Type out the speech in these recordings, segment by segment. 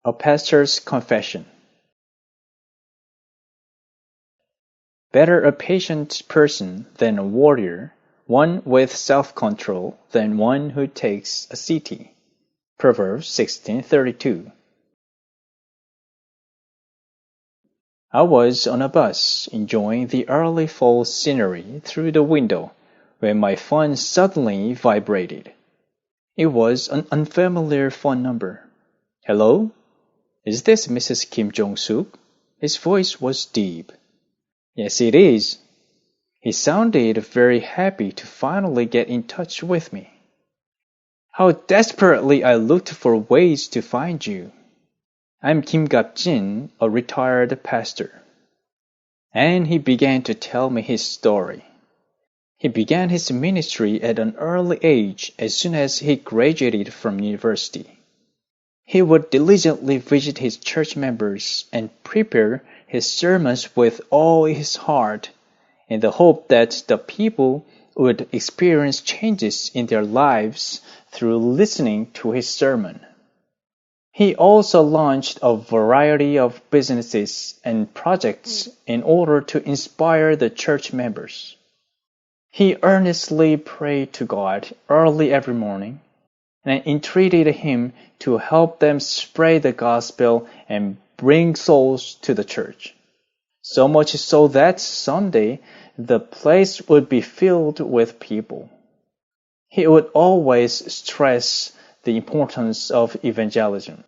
A Pastor's Confession. Better a patient person than a warrior, one with self-control than one who takes a city. Proverbs 16:32. I was on a bus enjoying the early fall scenery through the window when my phone suddenly vibrated. It was an unfamiliar phone number. Hello? Is this Mrs. Kim Jong-suk? His voice was deep. Yes, it is. He sounded very happy to finally get in touch with me. How desperately I looked for ways to find you. I'm Kim Gap-jin, a retired pastor. And he began to tell me his story. He began his ministry at an early age as soon as he graduated from university. He would diligently visit his church members and prepare his sermons with all his heart, in the hope that the people would experience changes in their lives through listening to his sermon. He also launched a variety of businesses and projects in order to inspire the church members. He earnestly prayed to God early every morning and entreated him to help them spread the gospel and bring souls to the church. So much so that someday the place would be filled with people. He would always stress the importance of evangelism.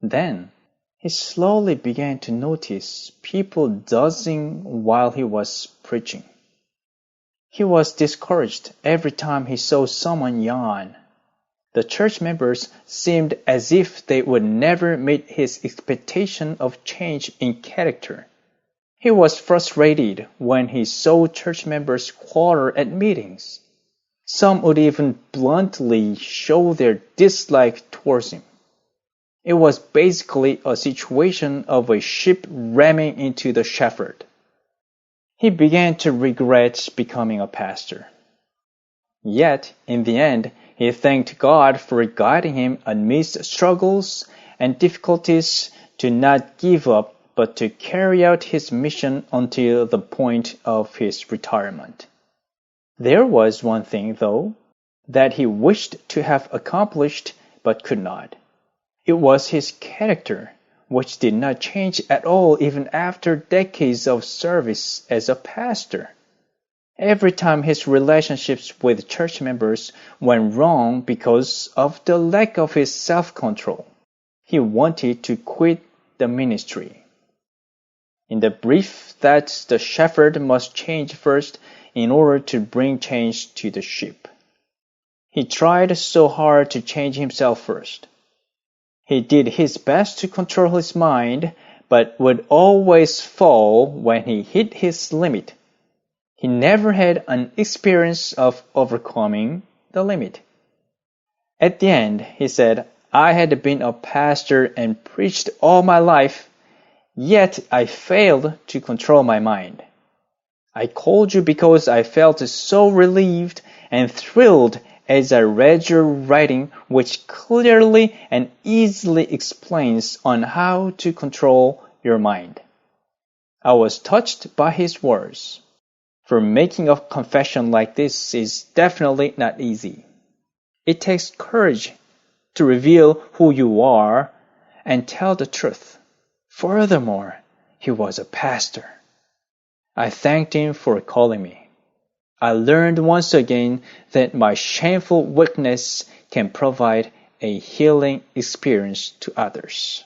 Then, he slowly began to notice people dozing while he was preaching. He was discouraged every time he saw someone yawn. The church members seemed as if they would never meet his expectation of change in character. He was frustrated when he saw church members quarrel at meetings. Some would even bluntly show their dislike towards him. It was basically a situation of a sheep ramming into the shepherd. He began to regret becoming a pastor. Yet, in the end, he thanked God for guiding him amidst struggles and difficulties to not give up but to carry out his mission until the point of his retirement. There was one thing, though, that he wished to have accomplished but could not. It was his character, which did not change at all even after decades of service as a pastor. Every time his relationships with church members went wrong because of the lack of his self-control, he wanted to quit the ministry. In the belief that the shepherd must change first in order to bring change to the sheep. He tried so hard to change himself first. He did his best to control his mind, but would always fall when he hit his limit. He never had an experience of overcoming the limit. At the end, he said, I had been a pastor and preached all my life, yet I failed to control my mind. I called you because I felt so relieved and thrilled as I read your writing, which clearly and easily explains on how to control your mind. I was touched by his words. For making a confession like this is definitely not easy. It takes courage to reveal who you are and tell the truth. Furthermore, he was a pastor. I thanked him for calling me. I learned once again that my shameful weakness can provide a healing experience to others.